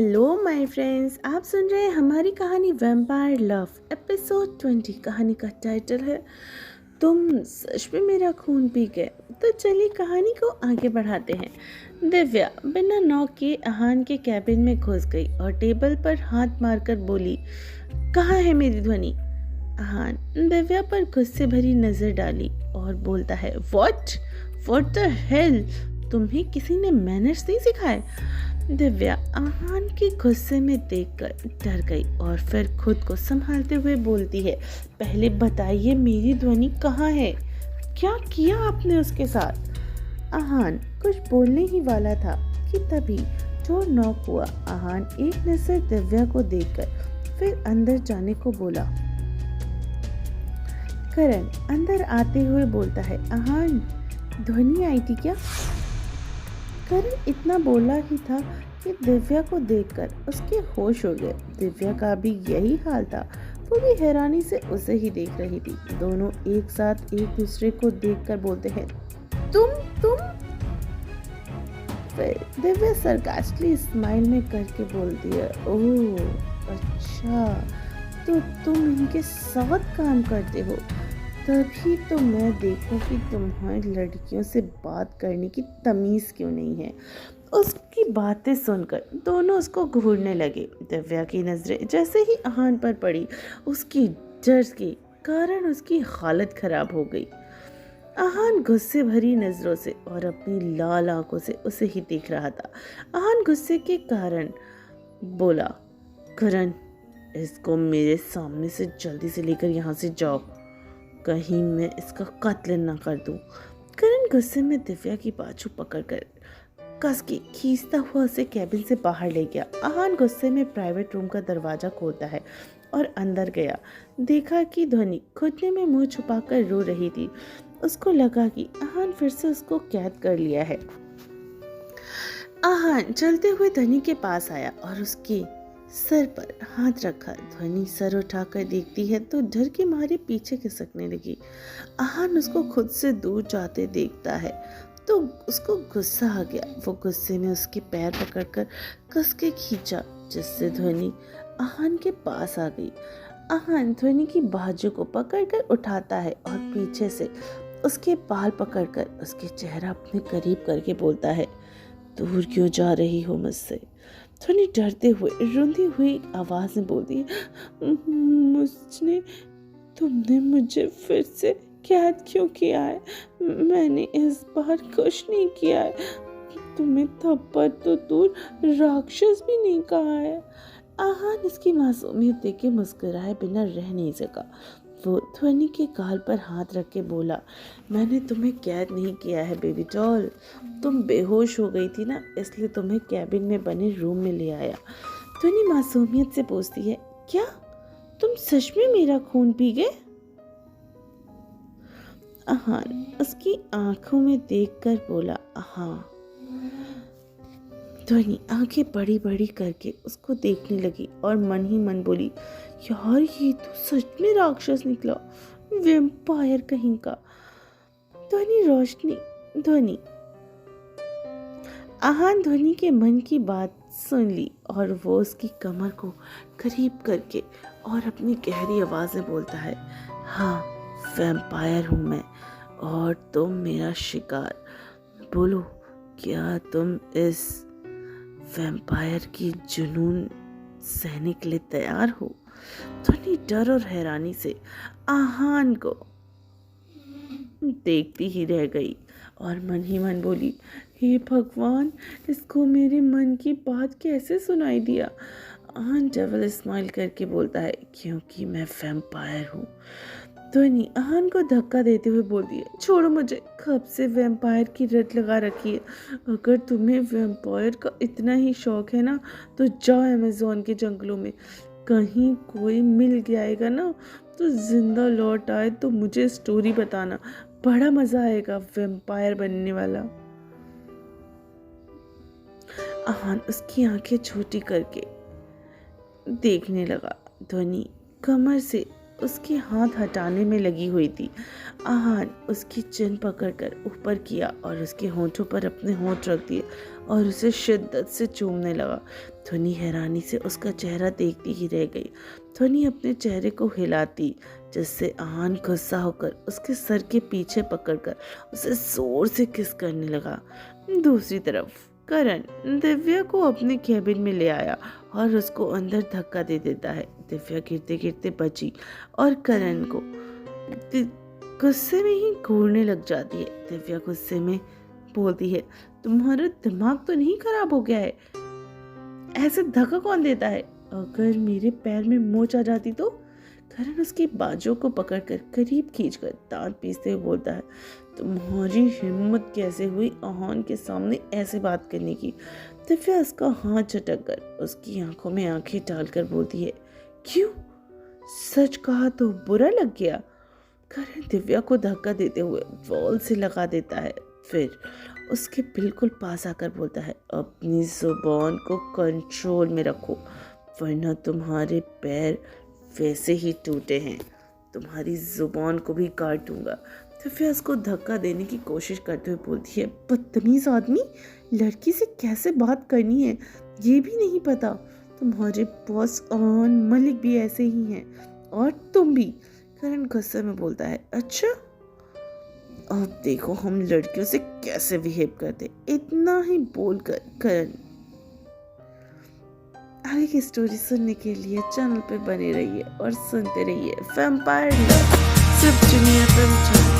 Hello my friends, आप सुन रहे हैं हमारी कहानी वैम्पायर लव एपिसोड 20। कहानी का टाइटल है तुम सच में मेरा खून पी गए। तो चलिए कहानी को आगे बढ़ाते हैं। दिव्या बिना नॉक के आहान के कैबिन में घुस गई और टेबल पर हाथ मारकर बोली, कहाँ है मेरी ध्वनि। आहान दिव्या पर गुस्से भरी नजर डाली और बोलता है, व्हाट द हेल, तुम्हें किसी ने मैनर्स नहीं सिखाए। दिव्या आहान के गुस्से में देखकर डर गई और फिर खुद को संभालते हुए बोलती है, पहले बताइए मेरी ध्वनि कहाँ है, क्या किया आपने उसके साथ। आहान कुछ बोलने ही वाला था कि तभी डोर नॉक हुआ। आहान एक नजर दिव्या को देखकर फिर अंदर जाने को बोला। करण अंदर आते हुए बोलता है, आहान ध्वनि आई थी क्या। करण इतना बोला ही था कि दिव्या को देखकर उसके होश हो गए। दिव्या का भी यही हाल था, वो भी हैरानी से उसे ही देख रही थी। दोनों एक साथ एक दूसरे को देखकर बोलते हैं, तुम। फिर दिव्या सरकास्टिकली स्माइल में करके बोलती है, ओह अच्छा, तो तुम इनके साथ काम करते हो, तभी तो मैं देखूं कि तुम्हारी लड़कियों से बात करने की तमीज़ क्यों नहीं है। उसकी बातें सुनकर दोनों उसको घूरने लगे। दिव्या की नज़रें जैसे ही आहान पर पड़ी, उसकी डर के कारण उसकी हालत खराब हो गई। आहान गुस्से भरी नज़रों से और अपनी लाल आंखों से उसे ही देख रहा था। आहान गुस्से के कारण बोला, करण इसको मेरे सामने से जल्दी से लेकर यहाँ से जाओ, कहीं मैं इसका कत्ल ना कर दूं। करण गुस्से में दिव्या की बाजू पकड़कर कस के खींचता हुआ उसे कैबिन से बाहर ले गया। आहान गुस्से में प्राइवेट रूम का दरवाजा खोलता है और अंदर गया। देखा कि ध्वनि घुटने में मुंह छुपाकर रो रही थी। उसको लगा कि आहान फिर से उसको कैद कर लिया है। आहान चलते हुए ध्वनि के पास आया और उसके सर पर हाथ रखा। ध्वनि सर उठाकर देखती है तो डर के मारे पीछे खिसकने लगी। आहान उसको खुद से दूर जाते देखता है तो उसको गुस्सा आ गया। वो गुस्से में उसके पैर पकड़कर कस के खींचा, जिससे ध्वनि आहान के पास आ गई। आहान ध्वनि की बाजू को पकड़कर उठाता है और पीछे से उसके बाल पकड़कर उसके चेहरा अपने करीब करके बोलता है, दूर क्यों जा रही हो मुझसे। ध्वनि डरते हुए रुंधी हुई आवाज में बोलती है, तुमने मुझे फिर से कैद क्यों किया है। मैंने इस बार कुछ नहीं किया है, तुम्हें थप्पड़ तो दूर राक्षस भी नहीं कहा है। आहान इसकी मासूमियत देख के मुस्कुराए बिना रह नहीं सका। वो ध्वनि के गाल पर हाथ रख के बोला, मैंने तुम्हें कैद नहीं किया है बेबी डॉल, तुम बेहोश हो गई थी ना, इसलिए तुम्हें कैबिन में बने रूम में ले आया। ध्वनि मासूमियत से पूछती है, क्या तुम सच में मेरा खून पी गए। आहान उसकी आंखों में देखकर बोला, हाँ। ध्वनि आंखें बड़ी बड़ी करके उसको देखने लगी और मन ही मन बोली, यार ये तो सच में राक्षस निकला, वैम्पायर कहीं का। ध्वनि आहान ध्वनि के मन की बात सुन ली और वो उसकी कमर को करीब करके और अपनी गहरी आवाज में बोलता है, हाँ वैम्पायर हूँ मैं और तुम मेरा शिकार। बोलो, क्या तुम इस वैम्पायर की जुनून सहने के लिए तैयार हो। ध्वनि डर और हैरानी से आहान को देखती ही रह गई और मन ही मन बोली, हे भगवान, इसको मेरे मन की बात कैसे सुनाई दिया। आहान डबल स्माइल करके बोलता है, क्योंकि मैं वैम्पायर हूँ। ध्वनि आहान को धक्का देते हुए बोलती है, छोड़ो मुझे, कब से वैम्पायर की रट लगा रखी है। अगर तुम्हें वैम्पायर का इतना ही शौक है ना, तो जाओ अमेज़न के जंगलों में, कहीं कोई मिल जाएगा ना तो जिंदा लौट आए तो मुझे स्टोरी बताना, बड़ा मजा आएगा वैम्पायर बनने वाला। आहान उसकी आंखें छोटी करके देखने लगा। ध्वनि कमर से उसके हाथ हटाने में लगी हुई थी। आहान उसकी चिन पकड़कर ऊपर किया और उसके होंठों पर अपने होंठ रख दिए और उसे शिद्दत से चूमने लगा। ध्वनि हैरानी से उसका चेहरा देखती ही रह गई। ध्वनि अपने चेहरे को हिलाती, जिससे आहान गुस्सा होकर उसके सर के पीछे पकड़कर उसे जोर से किस करने लगा। दूसरी तरफ करण दिव्या को अपने कैबिन में ले आया और उसको अंदर धक्का दे देता है। दिव्या गिरते गिरते बची और करण को गुस्से में ही घूरने लग जाती है। दिव्या गुस्से में बोलती है, तुम्हारा दिमाग तो नहीं खराब हो गया है? ऐसे धक्का कौन देता है? अगर मेरे पैर में मोच आ जाती तो? करण उसकी बाजू को पकड़कर करीब खींचकर दांत पीसते हुए बोलता है, तुम्हारी हिम्मत कैसे हुई आहान के सामने ऐसे बात करने की? दिव्या उसका हाथ झटक कर उसकी आंखों में आंखें डालकर बोलती है, क्यों? सच कहा तो बुरा लग गया? करण दिव्या को धक्का देते हुए वॉल से लगा देता है, फिर उसके बिल्कुल पास आकर बोलता है, अपनी जुबान को कंट्रोल में रखो वरना तुम्हारे पैर वैसे ही टूटे हैं, तुम्हारी जुबान को भी काट दूंगा। दिव्या उसको धक्का देने की कोशिश करते हुए बोलती है, बदतमीज आदमी, लड़की से कैसे बात करनी है ये भी नहीं पता? तुम्हारे बॉस आहान मलिक भी ऐसे ही हैं और तुम भी। करण गुस्से में बोलता है, अच्छा अब देखो हम लड़कियों से कैसे बिहेव करते। इतना ही बोलकर करण आगे की स्टोरी सुनने के लिए चैनल पे बने रहिए और सुनते रहिए वैम्पायर लव सिर्फ जूनियर फिल्म चैनल।